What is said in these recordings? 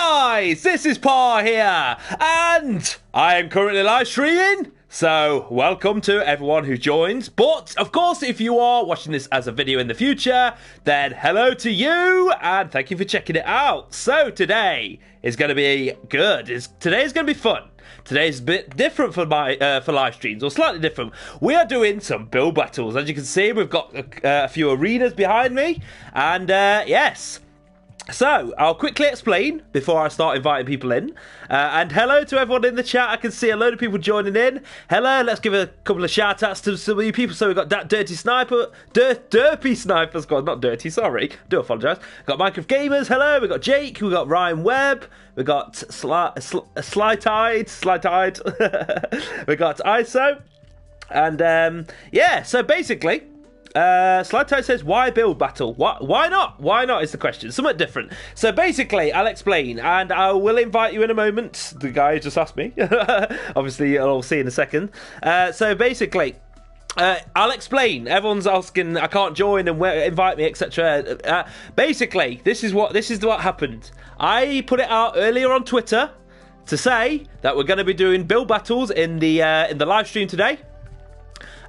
guys, this is Parr here, and I am currently live streaming, so welcome to everyone who joins. But, of course, if you are watching this as a video in the future, then hello to you, and thank you for checking it out. So, today is going to be good. Today is going to be fun. Today's a bit different for live streams, or slightly different. We are doing some build battles. As you can see, we've got a few arenas behind me, and yes. So, I'll quickly explain before I start inviting people in. And hello to everyone in the chat. I can see a load of people joining in. Hello, let's give a couple of shout-outs to some of you people. So, we've got that Dirty Sniper, Derpy Sniper Squad, not Dirty, sorry. Do apologise. We've got Minecraft Gamers, hello. We've got Jake, we've got Ryan Webb. We've got Sly-Tide. We've got ISO. And, yeah, so basically... Sly-Tide says, why build battle? Why not? Why not is the question. Somewhat different. So basically, I'll explain, and I will invite you in a moment. The guy just asked me. Obviously, I'll see in a second. So basically, I'll explain. Everyone's asking, I can't join and invite me, etc. Basically, this is what happened. I put it out earlier on Twitter to say that we're going to be doing build battles in the live stream today.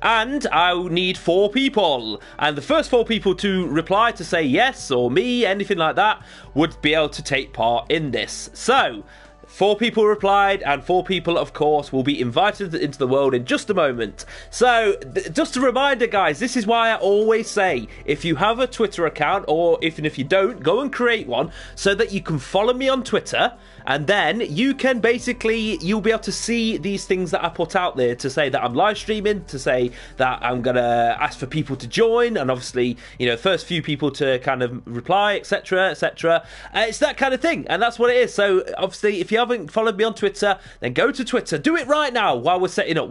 And I need 4 people. And the first 4 people to reply to say yes or me, anything like that, would be able to take part in this. So, 4 people replied, and 4 people, of course, will be invited into the world in just a moment. So, just a reminder, guys, this is why I always say, if you have a Twitter account, or even if you don't, go and create one, so that you can follow me on Twitter, and then you can basically, you'll be able to see these things that I put out there to say that I'm live streaming, to say that I'm going to ask for people to join, and obviously, you know, first few people to kind of reply, etc., etc. It's that kind of thing, and that's what it is. So, obviously, if you haven't followed me on Twitter, then go to Twitter. Do it right now while we're setting up.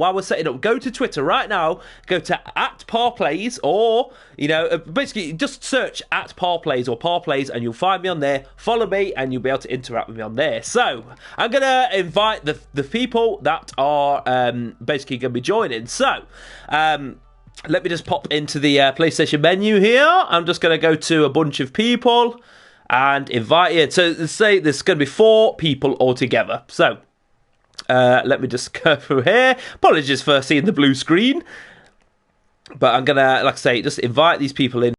Go to Twitter right now. Go to @Playz, or, you know, basically just search @Playz or Playz, and you'll find me on there. Follow me, and you'll be able to interact with me on there. So, I'm going to invite the people that are basically going to be joining. So, let me just pop into the PlayStation menu here. I'm just going to go to a bunch of people and invite you. So, let's say there's going to be 4 people altogether. So, let me just go through here. Apologies for seeing the blue screen. But I'm going to, like I say, just invite these people in.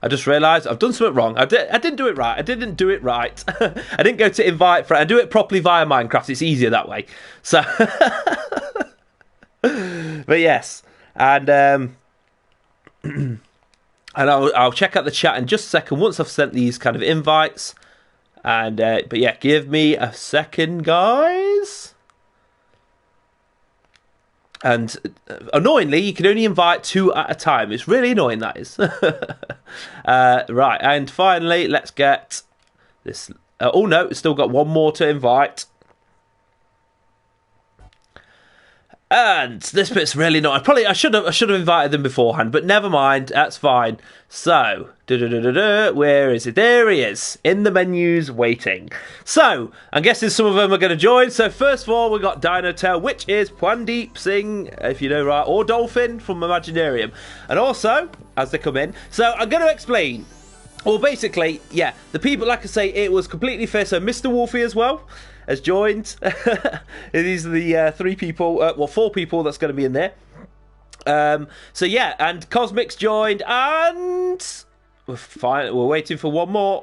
I just realised I've done something wrong. I didn't do it right. I didn't do it right. I didn't go to invite for it. I do it properly via Minecraft. It's easier that way. So, but yes, and and I'll check out the chat in just a second once I've sent these kind of invites. And but yeah, give me a second, guys. And annoyingly, you can only invite 2 at a time. It's really annoying, that is. Right, and finally, let's get this. Oh no, still got 1 more to invite. And this bit's really not. I should have invited them beforehand, but never mind. That's fine. So, where is it? There he is, in the menus, waiting. So, I'm guessing some of them are going to join. So, first of all, we got Dino Tail, which is Pwandeep Singh, if you know right, or Dolphin from Imaginarium. And also, as they come in, so I'm going to explain. Well, basically, yeah, the people, like I say, it was completely fair. So, Mr. Wolfie as well has joined. These are the 3 people, 4 people that's going to be in there. So yeah, and Cosmic's joined, and we're fine. We're waiting for one more.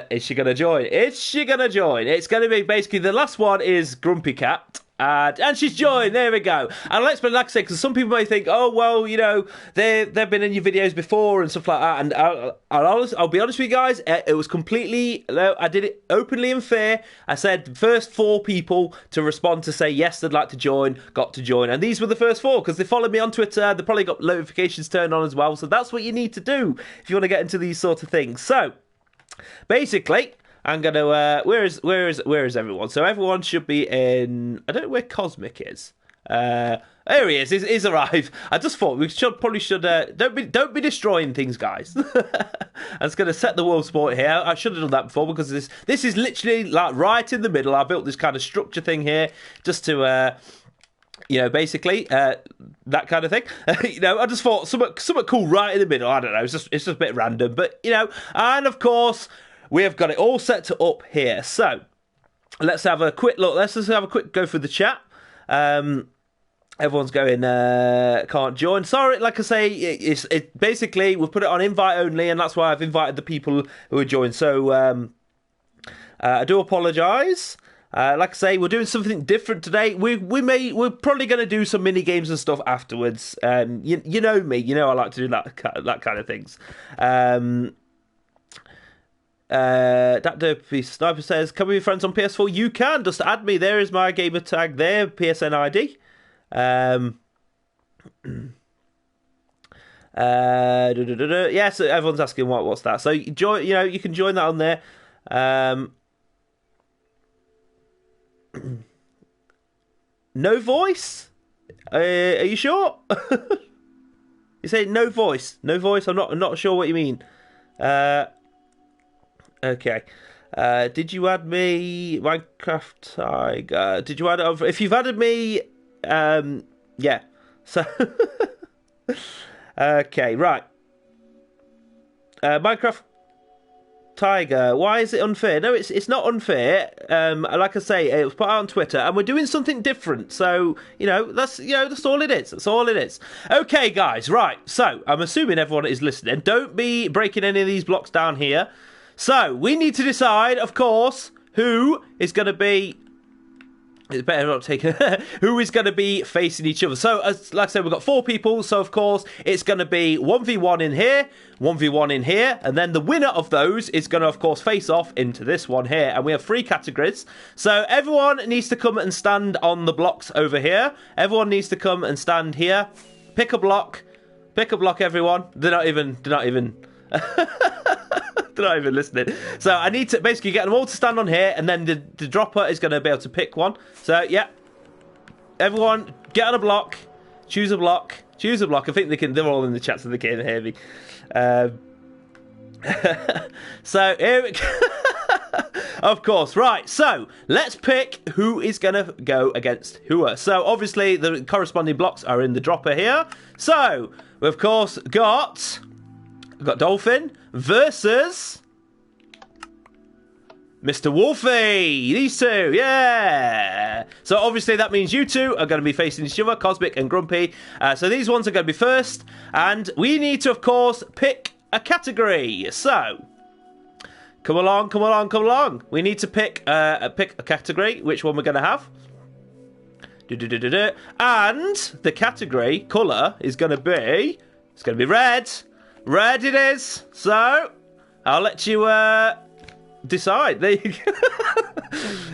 Is she going to join? It's going to be basically the last one is Grumpy Cat. And she's joined. There we go. And I'll explain, like I said, because some people may think, oh well, you know, they've been in your videos before and stuff like that. And I'll be honest with you guys, it was completely. I did it openly and fair. I said the first 4 people to respond to say yes, they'd like to join, got to join, and these were the first 4 because they followed me on Twitter. They probably got notifications turned on as well. So that's what you need to do if you want to get into these sort of things. So basically, I'm gonna. Where is everyone? So everyone should be in. I don't know where Cosmic is. There he is. He's arrived. I just thought we probably should don't be destroying things, guys. I was going to set the world sport here. I should have done that before because this is literally like right in the middle. I built this kind of structure thing here just to basically that kind of thing. I just thought something cool right in the middle. I don't know. It's just a bit random, but and of course we have got it all set to up here. So let's have a quick look. Let's just have a quick go through the chat. Everyone's going can't join. Sorry, like I say, it basically we've put it on invite only, and that's why I've invited the people who are joined. So I do apologise. Like I say, we're doing something different today. We're probably going to do some mini games and stuff afterwards. You know me, I like to do that kind of things. That Derpy Sniper says, "Can we be friends on PS4?" You can. Just add me. There is my gamer tag there, PSN ID. Yes, everyone's asking what's that. So join. You can join that on there. No voice? Are you sure? You say no voice? No voice? I'm not sure what you mean. Okay. Did you add me, Minecraft Tiger? Did you add it? If you've added me, yeah. So, okay, right. Minecraft Tiger, why is it unfair? No, it's not unfair. Like I say, it was put out on Twitter, and we're doing something different. So that's all it is. That's all it is. Okay, guys, right. So I'm assuming everyone is listening. Don't be breaking any of these blocks down here. So we need to decide, of course, who is going to be. It's better not taking who is going to be facing each other. So, like I said, we've got 4 people. So, of course, it's going to be 1v1 in here, 1v1 in here, and then the winner of those is going to, of course, face off into this one here. And we have 3 categories. So, everyone needs to come and stand on the blocks over here. Everyone needs to come and stand here. Pick a block. Pick a block, everyone. They're not even. They're not even listening. So I need to basically get them all to stand on here, and then the dropper is going to be able to pick one. So, yeah. Everyone, get on a block. Choose a block. Choose a block. I think they're all in the chat, so they can't hear me. So, here we go. Of course. Right, so let's pick who is going to go against who. So, obviously, the corresponding blocks are in the dropper here. So, we've, of course, got Dolphin versus Mr. Wolfie. These two, yeah. So obviously that means you two are going to be facing each other, Cosmic and Grumpy. So these ones are going to be first, and we need to, of course, pick a category. So come along. We need to pick a category. Which one we're going to have? And the category colour is going to be. It's going to be red. Red it is. So, I'll let you decide. There you go.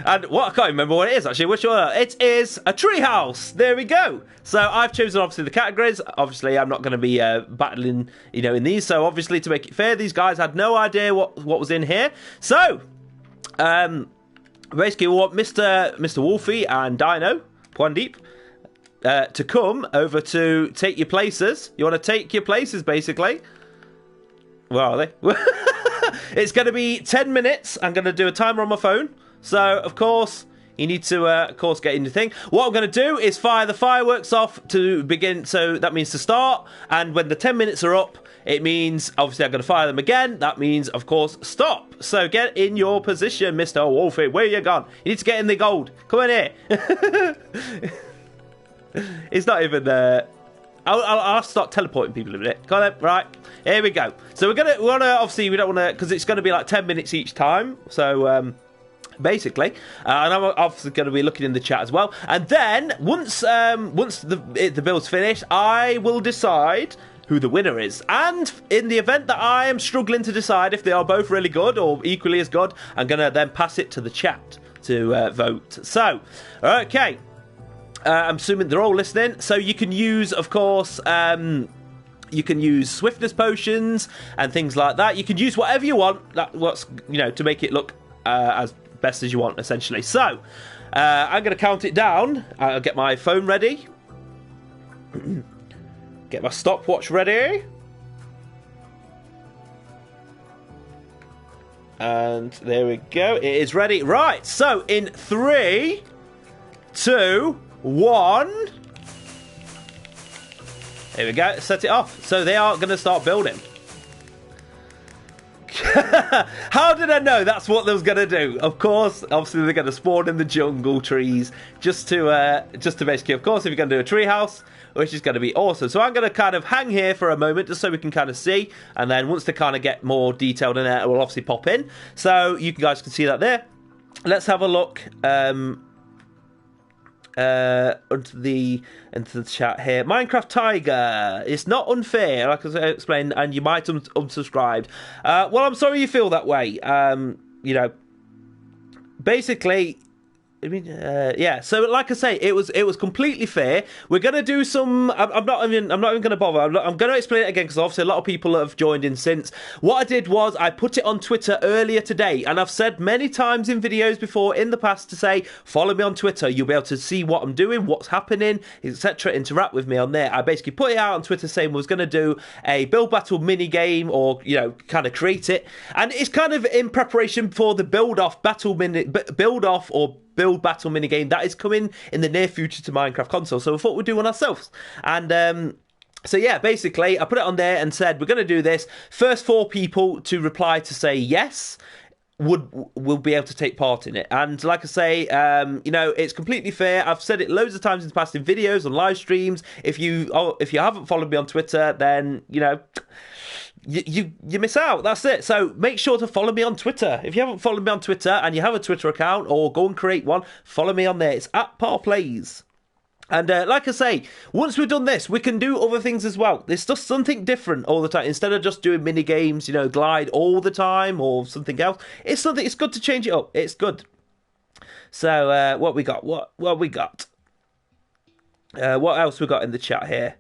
And I can't remember what it is, actually. Which one? It is a treehouse. There we go. So, I've chosen, obviously, the categories. Obviously, I'm not going to be battling, in these. So, obviously, to make it fair, these guys had no idea what was in here. So, basically, we want Mr. Wolfie and Dino, Pwandeep, to come over to take your places. You want to take your places, basically. Where are they? It's going to be 10 minutes. I'm going to do a timer on my phone. So, of course, you need to, get in the thing. What I'm going to do is fire the fireworks off to begin. So, that means to start. And when the 10 minutes are up, it means, obviously, I'm going to fire them again. That means, of course, stop. So, get in your position, Mr. Wolfie. Where you gone? You need to get in the gold. Come in here. It's not even... I'll start teleporting people in a minute. Got it? Right. Here we go. So we want to, obviously, we don't want to, because it's going to be like 10 minutes each time. So, basically, and I'm obviously going to be looking in the chat as well. And then, once the build's finished, I will decide who the winner is. And in the event that I am struggling to decide if they are both really good or equally as good, I'm going to then pass it to the chat to vote. So, okay. I'm assuming they're all listening. So you can use, of course, you can use swiftness potions and things like that. You can use whatever you want. To make it look as best as you want, essentially. So, I'm going to count it down. I'll get my phone ready. Get my stopwatch ready. And there we go. It is ready. Right. So in 3, 2, 1. Here we go. Set it off. So they are going to start building. How did I know that's what they was going to do? Of course, obviously they're going to spawn in the jungle trees just to basically, of course, if you're going to do a tree house, which is going to be awesome. So I'm going to kind of hang here for a moment just so we can kind of see, and then once they kind of get more detailed in it, we'll obviously pop in. So you guys can see that there. Let's have a look into the chat here. Minecraft Tiger, it's not unfair, like I explained, and you might unsubscribed. Well, I'm sorry you feel that way. You know, basically, I mean, yeah. So, like I say, it was completely fair. We're gonna do some. I'm not even gonna bother. I'm gonna explain it again because obviously a lot of people have joined in since. What I did was I put it on Twitter earlier today, and I've said many times in videos before in the past to say, follow me on Twitter. You'll be able to see what I'm doing, what's happening, etc. Interact with me on there. I basically put it out on Twitter saying we was gonna do a build battle mini game, or kind of create it, and it's kind of in preparation for the build battle minigame that is coming in the near future to Minecraft console. So we thought we'd do one ourselves. And so yeah, basically I put it on there and said we're going to do this. First 4 people to reply to say yes will be able to take part in it. And like I say, it's completely fair. I've said it loads of times in the past in videos, on live streams. If you haven't followed me on Twitter, then you miss out. That's it. So make sure to follow me on Twitter. If you haven't followed me on Twitter and you have a Twitter account, or go and create one, follow me on there. It's at Parr Playz. And like I say, once we've done this, we can do other things as well. There's just something different all the time. Instead of just doing mini games, glide all the time or something else. It's good to change it up. It's good. So what we got? What we got? What else we got in the chat here?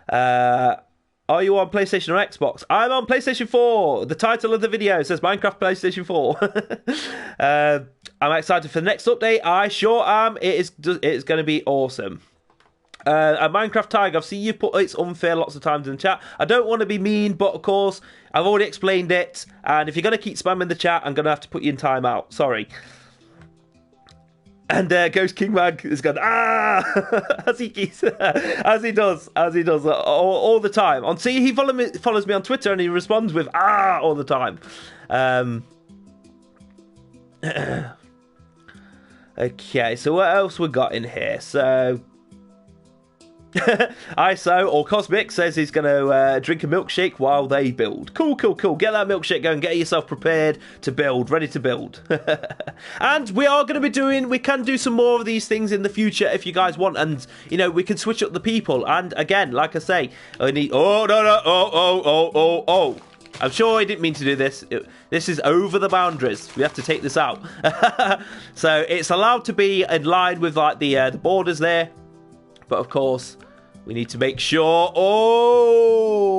Are you on PlayStation or Xbox? I'm on PlayStation 4. The title of the video says Minecraft PlayStation 4. I'm excited for the next update. I sure am. It's going to be awesome. Minecraft Tiger, I've seen you put it's unfair lots of times in the chat. I don't want to be mean, but of course, I've already explained it. And if you're going to keep spamming the chat, I'm going to have to put you in timeout. Sorry. And Ghost King Mag has gone, as he does all the time. On see, he follows me on Twitter and he responds with all the time. Okay, so what else we got in here? So ISO or Cosmic says he's going to drink a milkshake while they build. Cool. Get that milkshake going. Get yourself prepared to build, ready to build. And we are going to be we can do some more of these things in the future if you guys want. And, we can switch up the people. And again, like I say, I'm sure I didn't mean to do this. This is over the boundaries. We have to take this out. So it's allowed to be in line with like the borders there. But of course, we need to make sure. Oh,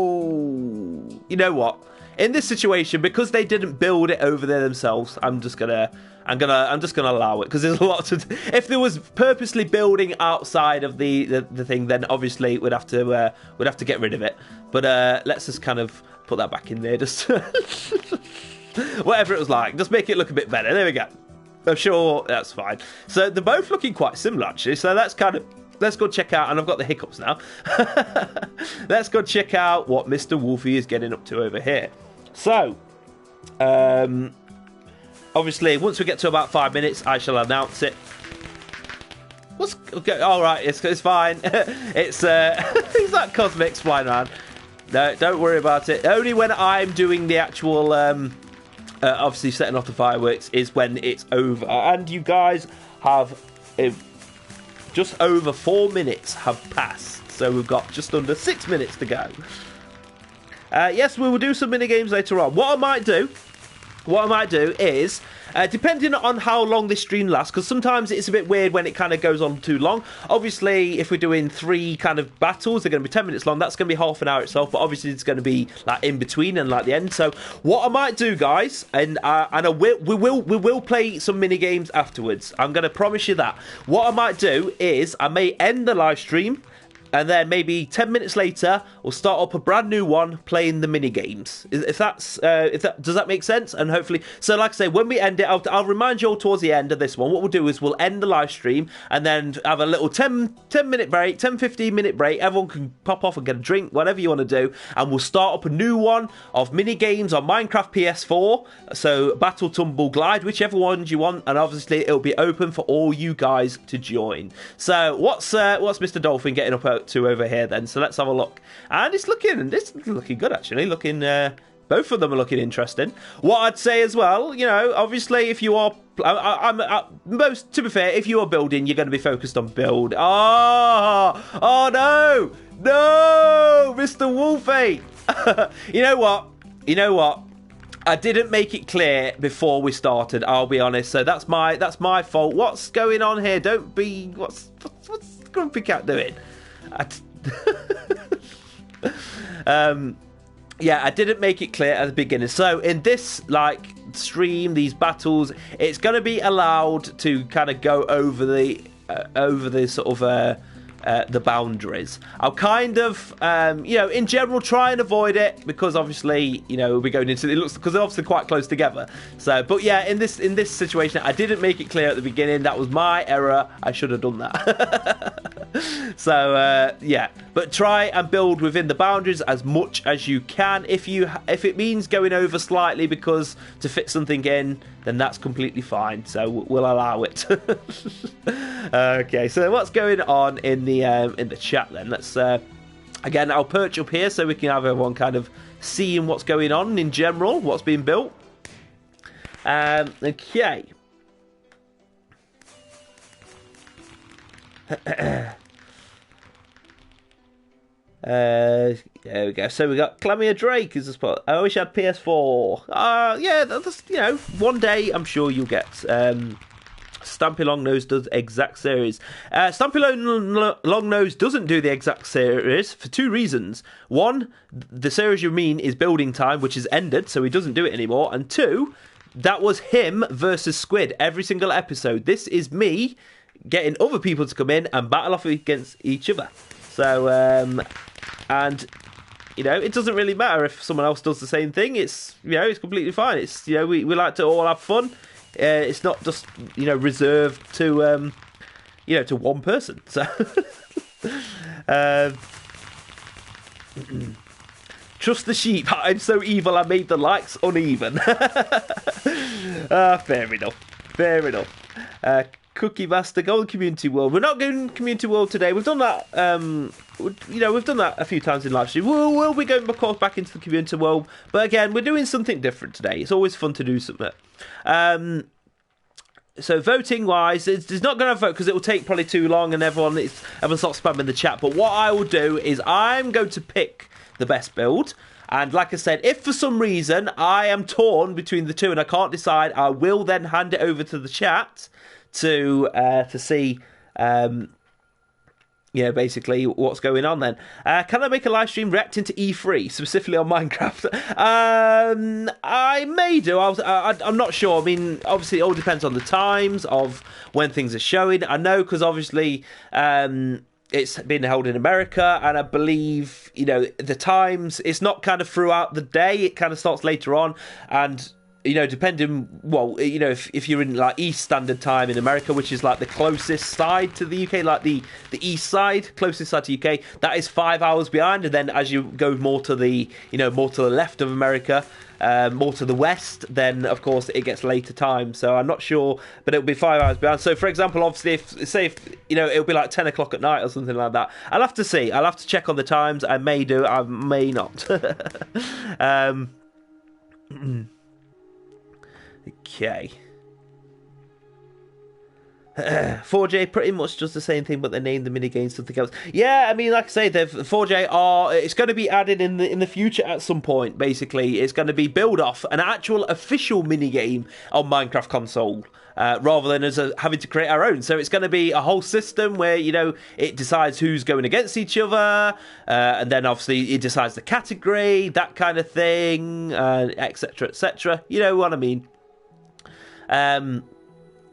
you know what? In this situation, because they didn't build it over there themselves, I'm just gonna allow it because there's a lot to. If there was purposely building outside of the thing, then obviously we'd have to get rid of it. But let's just kind of put that back in there, just whatever it was like, just make it look a bit better. There we go. I'm sure that's fine. So they're both looking quite similar actually. So that's kind of. Let's go check out, and I've got the hiccups now. Let's go check out what Mr. Wolfie is getting up to over here. So, obviously, once we get to about 5 minutes, I shall announce it. What's okay? All right, it's fine. It's things like Cosmics flying around. No, don't worry about it. Only when I'm doing the actual, obviously setting off the fireworks is when it's over. And you guys have. Just over 4 minutes have passed, so we've got just under 6 minutes to go. Yes, we will do some mini games later on. What I might do what I might do is, depending on how long this stream lasts, because sometimes it's a bit weird when it kind of goes on too long. Obviously, if we're doing 3 kind of battles, they're going to be 10 minutes long. That's going to be half an hour itself, but obviously it's going to be like in between and like the end. So what I might do, guys, and we will play some mini games afterwards. I'm going to promise you that. What I might do is I may end the live stream, and then maybe 10 minutes later, we'll start up a brand new one playing the mini games. Does that make sense? And hopefully, so like I say, when we end it, I'll remind you all towards the end of this one. What we'll do is we'll end the live stream and then have a little 10-minute break, 10-15-minute break. Everyone can pop off and get a drink, whatever you want to do, and we'll start up a new one of mini games on Minecraft PS4. So Battle, Tumble, Glide, whichever ones you want, and obviously it'll be open for all you guys to join. So what's Mr. Dolphin getting up to over here then? So let's have a look, and it's looking good actually. Both of them are looking interesting. What I'd say as well, you know, obviously if you are to be fair, if you are building, you're going to be focused on build. Oh no, Mr. Wolfie. you know what, I didn't make it clear before we started, I'll be honest, so that's my fault. What's going on here? Don't be what's Grumpy Cat doing? Yeah, I didn't make it clear at the beginning. So in this stream, these battles, it's going to be allowed to kind of go over the sort of the boundaries. I'll kind of in general try and avoid it, because obviously we'll be going into it looks, because they're obviously quite close together. So but yeah, in this situation I didn't make it clear at the beginning. That was my error. I should have done that. So yeah, but try and build within the boundaries as much as you can. If it means going over slightly because to fit something in, then that's completely fine. So we'll allow it. Okay, so what's going on in the chat then? Let's again, I'll perch up here so we can have everyone kind of seeing what's going on in general, what's being built. Okay. There we go. So we got Clamia Drake as a spot. I wish I had PS4. Yeah, that's, one day I'm sure you'll get. Stampy Longnose does exact series. Stampy Longnose doesn't do the exact series for 2 reasons. 1, the series you mean is Building Time, which is ended, so he doesn't do it anymore. And 2, that was him versus Squid every single episode. This is me getting other people to come in and battle off against each other. So, and it doesn't really matter if someone else does the same thing. It's it's completely fine. It's we like to all have fun. It's not just reserved to to one person. So trust the sheep. I'm so evil I made the likes uneven. Fair enough. Cookie Master, go on Community World. We're not going Community World today. We've done that. We've done that a few times in live stream. We'll be going, of course, back into the Community World. But again, we're doing something different today. It's always fun to do something. So voting wise, it's not going to vote because it will take probably too long, and everyone starts spamming the chat. But what I will do is I'm going to pick the best build. And like I said, if for some reason I am torn between the two and I can't decide, I will then hand it over to the chat to see basically what's going on then. Can I make a live stream reacting to E3, specifically on Minecraft? I may do. I'm not sure. I mean, obviously it all depends on the times of when things are showing. I know because obviously it's been held in America, and I believe the times, it's not kind of throughout the day. It kind of starts later on, and depending, if you're in East Standard Time in America, which is the closest side to the UK, the east side, closest side to UK, that is 5 hours behind. And then as you go more to the, more to the left of America, more to the west, then of course it gets later time. So I'm not sure, but it'll be 5 hours behind. So for example, obviously, if it'll be 10 o'clock at night or something like that. I'll have to see. I'll have to check on the times. I may do. I may not. Okay. 4J pretty much does the same thing, but they named the minigame something else. Yeah, I mean, like I say, the 4J it's going to be added in the future at some point. Basically, it's going to be build off an actual official minigame on Minecraft console. Rather than us having to create our own. So it's going to be a whole system where, you know, it decides who's going against each other, and then obviously it decides the category, that kind of thing, etc, etc. You know what I mean.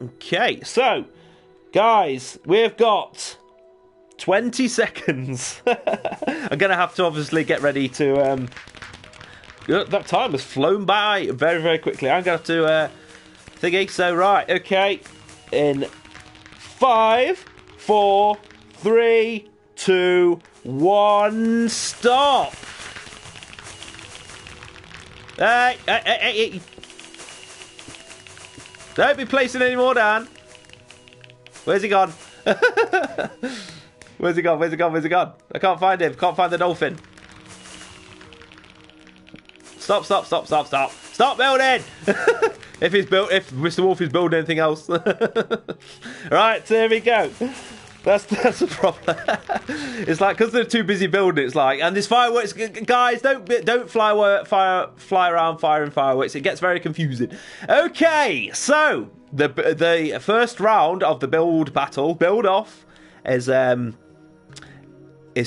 Okay, so, guys, we've got 20 seconds. I'm going to have to obviously get ready to... that time has flown by very, very quickly. I'm going to have to... thingy. So, right, okay. In 5, 4, 3, 2, 1, stop. Hey. Don't be placing any more down. Where's he gone? Where's he gone? I can't find him. Can't find the dolphin. Stop. Stop building! If Mr. Wolf is building anything else. Right, there we go. That's the problem. It's like, because they're too busy building, it's like, and this fireworks, guys, don't fly around firing fireworks. It gets very confusing. Okay, so the first round of the build off is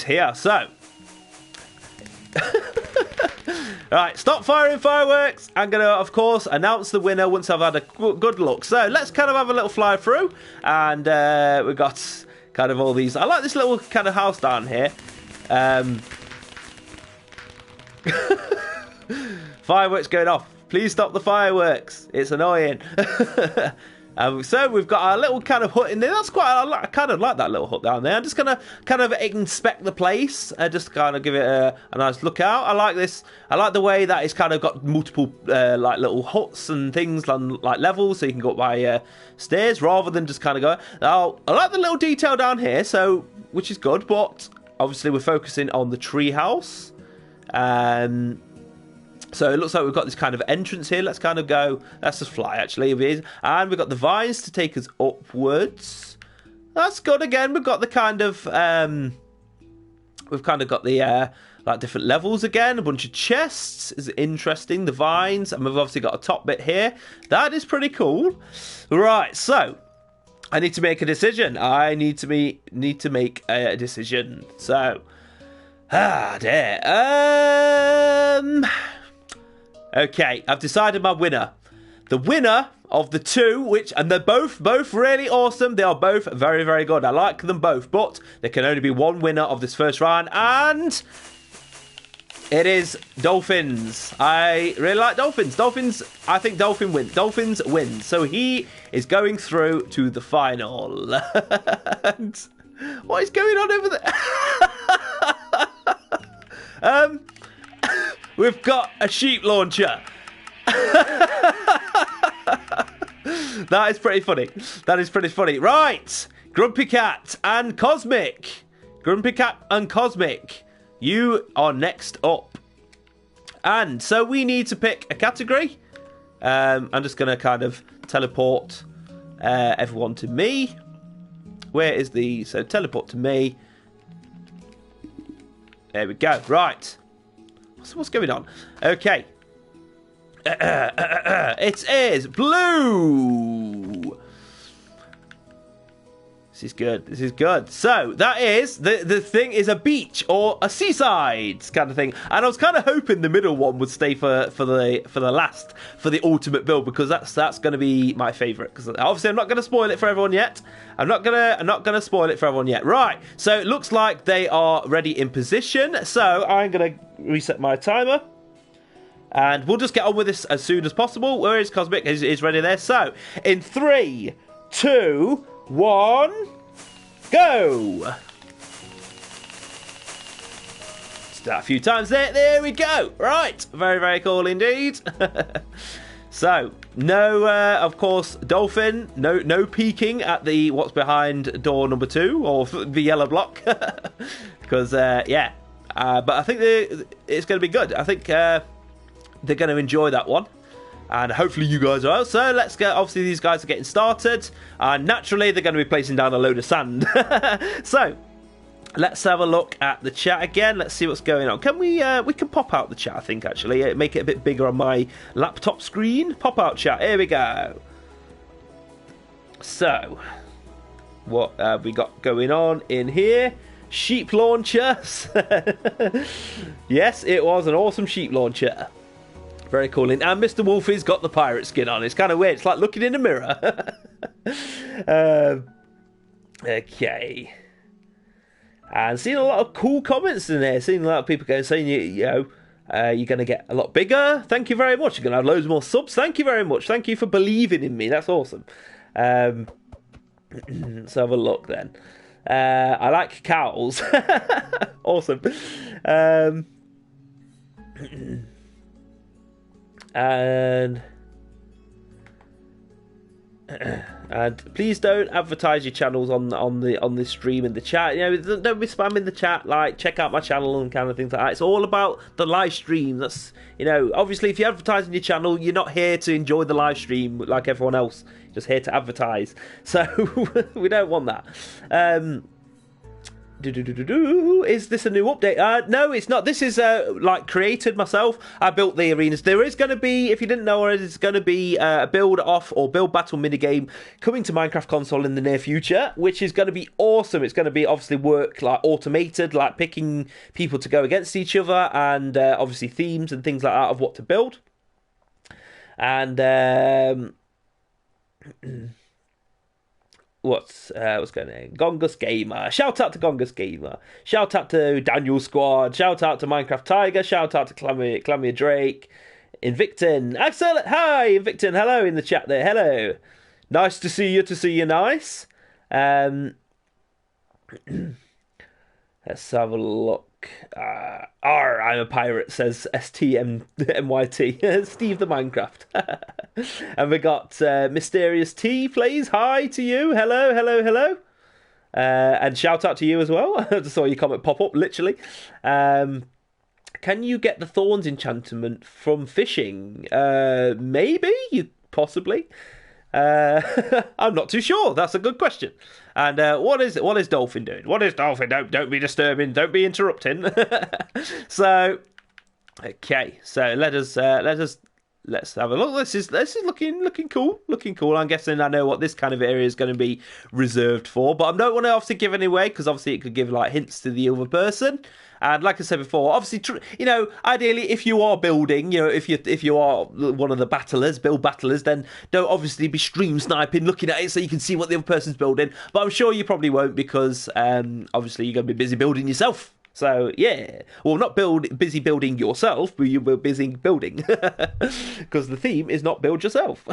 here. So right, stop firing fireworks. I'm going to, of course, announce the winner once I've had a good look. So let's kind of have a little fly through. And we've got kind of all these. I like this little kind of house down here. Fireworks going off. Please stop the fireworks. It's annoying. So we've got our little kind of hut in there. That's I kind of like that little hut down there. I'm just gonna kind of inspect the place, just kind of give it a nice look out. I like this. I like the way that it's kind of got multiple like little huts and things like levels, so you can go up by stairs rather than just kind of go. Now I like the little detail down here, so which is good. But obviously we're focusing on the tree house. So it looks like we've got this kind of entrance here. Let's kind of go. Let's just fly, actually. And we've got the vines to take us upwards. That's good. Again, we've got the kind of... we've kind of got the like different levels again. A bunch of chests is interesting. The vines. And we've obviously got a top bit here. That is pretty cool. Right, so... I need to make a decision. I need to make a decision. So... dear. Okay, I've decided my winner. The winner of the two, and they're both really awesome. They are both very, very good. I like them both, but there can only be one winner of this first round, and it is dolphins. I really like dolphins. I think dolphins win. So he is going through to the final. And what is going on over there? We've got a sheep launcher. That is pretty funny. Right. Grumpy Cat and Cosmic. You are next up. And so we need to pick a category. I'm just going to kind of teleport everyone to me. So teleport to me. There we go. Right. What's going on? Okay. It is blue. This is good. So that is the thing is a beach or a seaside kind of thing. And I was kind of hoping the middle one would stay for the ultimate build, because that's going to be my favourite. Because obviously I'm not going to spoil it for everyone yet. I'm not gonna spoil it for everyone yet. Right. So it looks like they are ready in position. So I'm gonna reset my timer. And we'll just get on with this as soon as possible. Where is Cosmic? Is ready there. So in 3, 2, 1, go! Start a few times there. There we go. Right. Very, very cool indeed. So, no, of course, dolphin. No peeking at what's behind door number 2 or the yellow block. Because, yeah. But I think it's going to be good. I think they're going to enjoy that one. and hopefully you guys are. So let's go. Obviously, these guys are getting started, and naturally, they're going to be placing down a load of sand. So let's have a look at the chat again. Let's see what's going on. Can we can pop out the chat, I think, actually. Make it a bit bigger on my laptop screen. Pop out chat. Here we go. So, what have we got going on in here? Sheep launchers. Yes, it was an awesome sheep launcher. Very cool. And Mr. Wolfie's got the pirate skin on. It's kind of weird. It's like looking in a mirror. Okay. And seeing a lot of cool comments in there. Seeing a lot of people saying, you're going to get a lot bigger. Thank you very much. You're going to have loads more subs. Thank you very much. Thank you for believing in me. That's awesome. Let's have a look then. I like cows. Awesome. And please don't advertise your channels on the stream and the chat. Don't be spamming the chat. Like, check out my channel and kind of things like that. It's all about the live stream. That's obviously, if you're advertising your channel, you're not here to enjoy the live stream like everyone else. You're just here to advertise. So we don't want that. Is this a new update? No, it's not. This is created myself. I built the arenas. There is going to be, if you didn't know already, there's going to be a build off or build battle minigame coming to Minecraft console in the near future, which is going to be awesome. It's going to be obviously work like automated, like picking people to go against each other, and obviously themes and things like that of what to build. And what's going on? Gongus Gamer. Shout out to Gongus Gamer. Shout out to Daniel Squad. Shout out to Minecraft Tiger. Shout out to Clamia Drake. Invictin. Excellent. Hi, Invictin. Hello in the chat there. Hello. Nice to see you. Nice. Let's have a look. R, I'm a pirate, says STMYT. Steve the Minecraft. And we got Mysterious T Playz. Hi to you. Hello. And shout out to you as well. I just saw your comment pop up, literally. Can you get the thorns enchantment from fishing? Maybe, possibly. I'm not too sure. That's a good question. And what is it? What is Dolphin doing? What is Dolphin? Don't be disturbing. Don't be interrupting. So, okay. So let's have a look. This is looking cool. Looking cool. I'm guessing I know what this kind of area is going to be reserved for, but I don't want to obviously give any away because obviously it could give like hints to the other person. And like I said before, obviously, ideally, if you are building, if you are one of the build battlers, then don't obviously be stream sniping, looking at it so you can see what the other person's building. But I'm sure you probably won't because obviously you're going to be busy building yourself. So yeah, well, not busy building yourself, but you're busy building because the theme is not build yourself.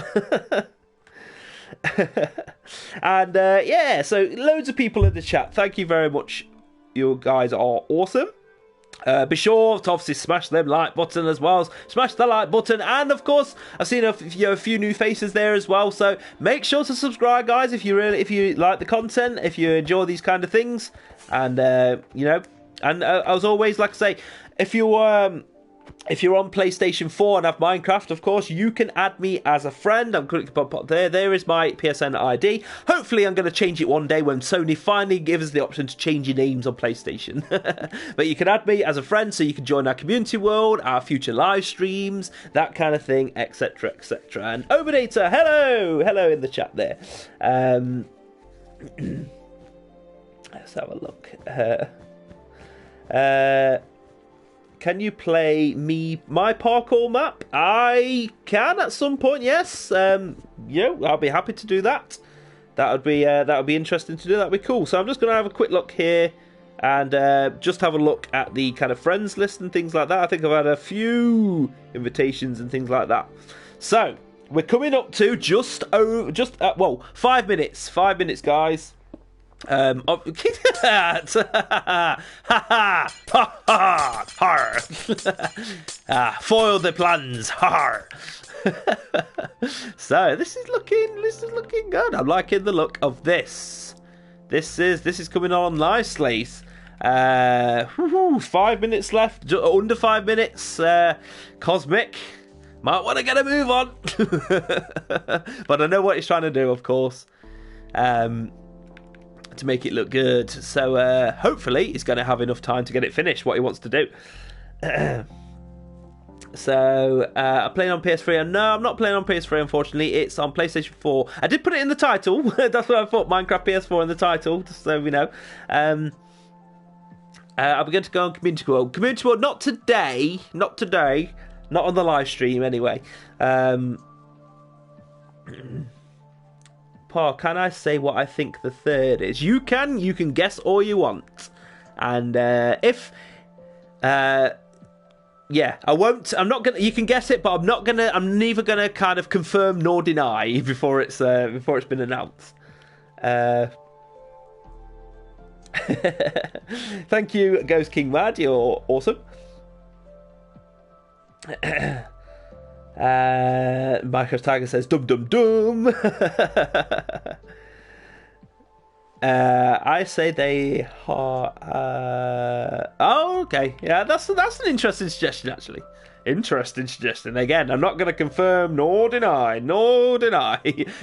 And yeah, so loads of people in the chat. Thank you very much. You guys are awesome. Be sure to obviously smash the like button as well. Smash the like button, and of course, I've seen a few new faces there as well. So make sure to subscribe, guys, if you like the content, if you enjoy these kind of things, and and as always, like I say, if you're on PlayStation 4 and have Minecraft, of course, you can add me as a friend. I'm clicking pop there. There is my PSN ID. Hopefully, I'm going to change it one day when Sony finally gives us the option to change your names on PlayStation. But you can add me as a friend so you can join our community world, our future live streams, that kind of thing, etc., etc. And Obadator, hello in the chat there. Let's have a look. Can you play my parkour map? I can at some point, yes. I'll be happy to do that. That would be interesting to do. That'd be cool. So I'm just going to have a quick look here and just have a look at the kind of friends list and things like that. I think I've had a few invitations and things like that. So we're coming up to 5 minutes. 5 minutes, guys. Foiled the plans. So this is looking good. I'm liking the look of this. This is coming on nicely. 5 minutes left. Under 5 minutes. Cosmic might want to get a move on. But I know what he's trying to do, of course, to make it look good. So hopefully he's going to have enough time to get it finished, what he wants to do. So, I'm playing on PS3, and no, I'm not playing on PS3, unfortunately. It's on PlayStation 4. I did put it in the title. That's what I thought, Minecraft PS4 in the title, just so we know. I'm going to go on Community World. Community World, not today. Not on the live stream, anyway. Parr, can I say what I think the third is? You can guess all you want. And yeah, I won't. I'm not gonna. You can guess it, but I'm neither gonna kind of confirm nor deny before it's been announced. Thank you, Ghost King Mad. You're awesome. Minecraft Tiger says dum dum dum. I say they are. Oh, okay. Yeah, that's an interesting suggestion, actually. Interesting suggestion. Again, I'm not going to confirm nor deny.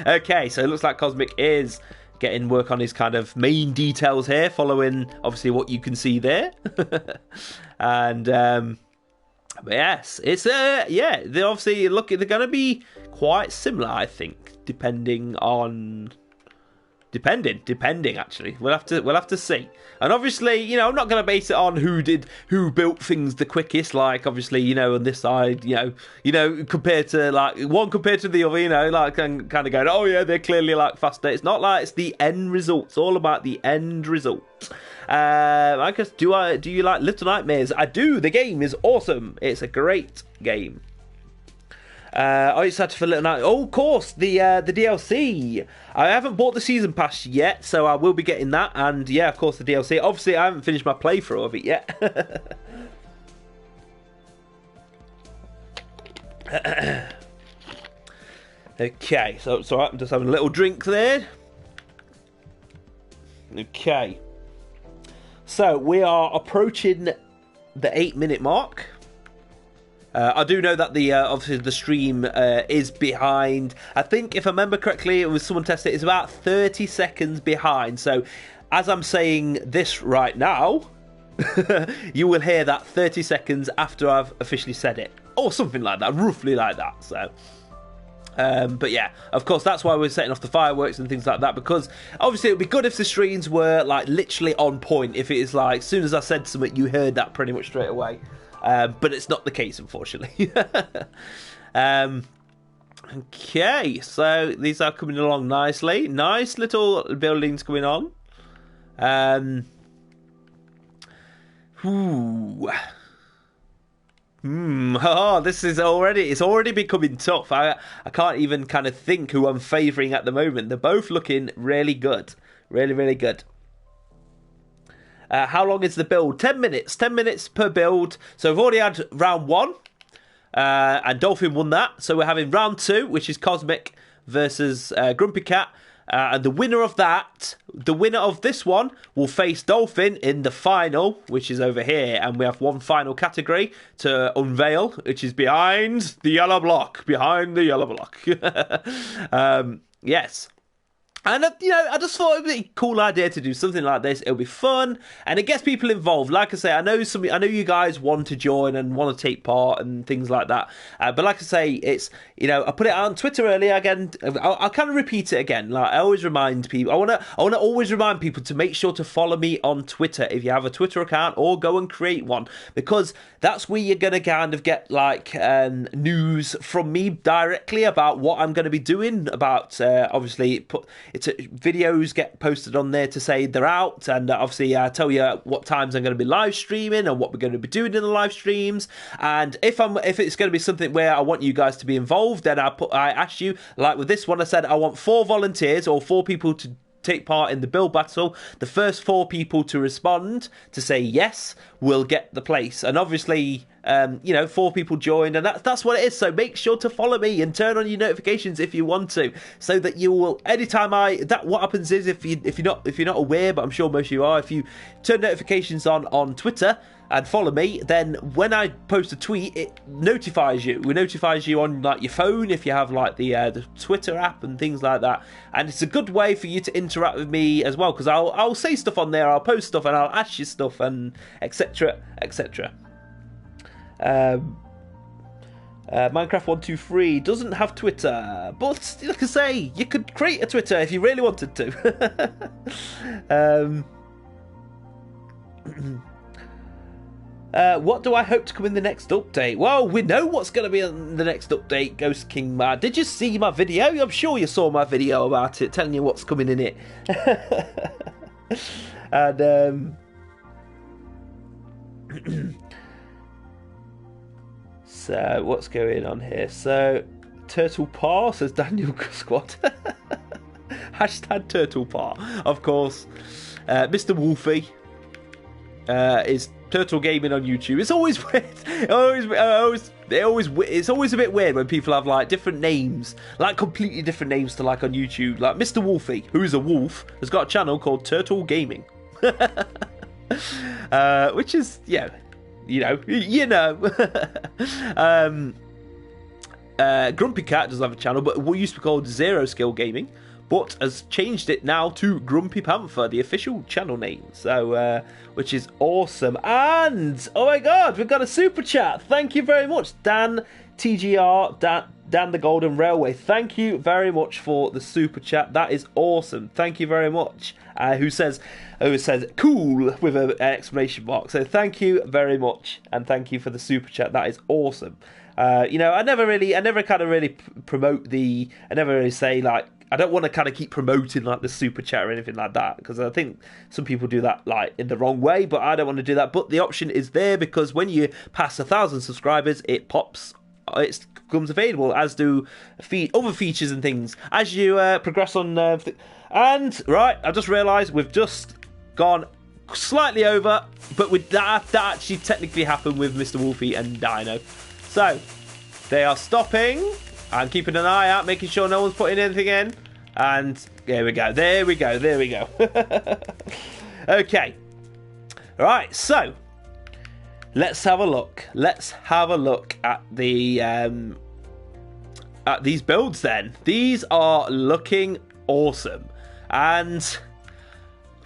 Okay, so it looks like Cosmic is getting work on his kind of main details here, following obviously what you can see there. And but yes, it's yeah. They obviously they're going to be quite similar, I think, depending actually. We'll have to see. And obviously, you know, I'm not going to base it on who built things the quickest, like obviously, you know, on this side, you know, compared to the other, you know, like and kind of going, oh yeah, they're clearly like faster. It's not like it's the end result. It's all about the end result. I guess do you like Little Nightmares? I do. The game is awesome. It's a great game. I excited for Little Night. Oh, of course, the DLC. I haven't bought the season pass yet, so I will be getting that. And yeah, of course, the DLC. Obviously, I haven't finished my playthrough of it yet. Okay, so it's alright. I'm just having a little drink there. Okay, so we are approaching the 8-minute mark. I do know that the obviously the stream is behind. I think if I remember correctly, it was someone tested. It's about 30 seconds behind. So as I'm saying this right now, you will hear that 30 seconds after I've officially said it, or something like that, roughly like that. So. But yeah, of course, that's why we're setting off the fireworks and things like that, because obviously it would be good if the streams were like literally on point. If it is like, as soon as I said something, you heard that pretty much straight away. But it's not the case, unfortunately. Okay, so these are coming along nicely. Nice little buildings going on. This is it's already becoming tough. I can't even kind of think who I'm favouring at the moment. They're both looking really good. Really, really good. How long is the build? 10 minutes. 10 minutes per build. So we've already had round 1. And Dolphin won that. So we're having round 2, which is Cosmic versus Grumpy Cat. And the winner of this one, will face Dolphin in the final, which is over here. And we have one final category to unveil, which is behind the yellow block. Behind the yellow block. Yes. And, you know, I just thought it would be a cool idea to do something like this. It'll be fun, and it gets people involved. Like I say, I know you guys want to join and want to take part and things like that. But like I say, it's, you know, I put it out on Twitter earlier again. I'll kind of repeat it again. Like I always remind people, I want to always remind people to make sure to follow me on Twitter if you have a Twitter account, or go and create one, because that's where you're going to kind of get like news from me directly about what I'm going to be doing. About obviously videos get posted on there to say they're out, and obviously I tell you what times I'm going to be live streaming and what we're going to be doing in the live streams. And if it's going to be something where I want you guys to be involved, then I ask you, like with this one, I said I want 4 volunteers or 4 people to take part in the build battle. The first 4 people to respond to say yes will get the place. And obviously 4 people joined, and that's what it is. So make sure to follow me and turn on your notifications if you want to, so that you will, anytime what happens is, if you're not aware, but I'm sure most of you are, if you turn notifications on Twitter, and follow me, then when I post a tweet, it notifies you. It notifies you on like your phone if you have like the Twitter app and things like that. And it's a good way for you to interact with me as well, because I'll say stuff on there, I'll post stuff, and I'll ask you stuff, and etc. etc. Minecraft 123 doesn't have Twitter, but like I say, you could create a Twitter if you really wanted to. What do I hope to come in the next update? Well, we know what's going to be in the next update, Ghost King Man. Did you see my video? I'm sure you saw my video about it, telling you what's coming in it. And so what's going on here? So Turtle Parr, says Daniel Squad. Hashtag Turtle Parr. Of course, Mr. Wolfie is Turtle Gaming on YouTube. It's always weird. It's always a bit weird when people have like different names, like completely different names to like on YouTube. Like Mr. Wolfie, who is a wolf, has got a channel called Turtle Gaming, which is Grumpy Cat does have a channel, but what used to be called Zero Skill Gaming, but has changed it now to Grumpy Panther, the official channel name. So, which is awesome. And oh my God, we've got a super chat. Thank you very much, Dan TGR, Dan the Golden Railway. Thank you very much for the super chat. That is awesome. Thank you very much. Who says cool with an exclamation mark. So thank you very much, and thank you for the super chat. That is awesome. I never kind of really promote I never really say like, I don't want to kind of keep promoting like the super chat or anything like that, because I think some people do that like in the wrong way, but I don't want to do that. But the option is there, because when you pass 1,000 subscribers, it pops. It becomes available, as do other features and things as you progress on. And right, I just realised we've just gone slightly over, but that actually technically happened with Mr. Wolfie and Dino. So they are stopping. I'm keeping an eye out, making sure no one's putting anything in. And there we go. Okay. Right, so let's have a look. Let's have a look at the at these builds then. These are looking awesome. And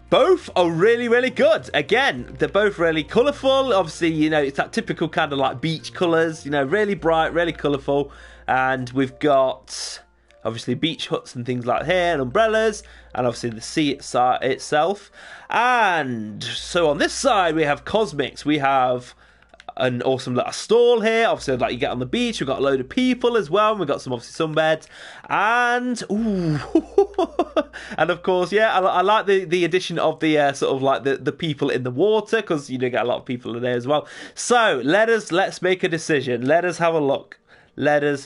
both are really, really good. Again, they're both really colourful. Obviously, it's that typical kind of like beach colours, really bright, really colourful. And we've got, obviously, beach huts and things like here, and umbrellas, and obviously the sea itself. And so on this side, we have cosmics. We have an awesome little stall here. Obviously, like you get on the beach, we've got a load of people as well. We've got some, obviously, sunbeds. And, ooh, and of course, yeah, I like the addition of the sort of like the people in the water, because you do get a lot of people in there as well. So let's make a decision. Let us have a look. Okay.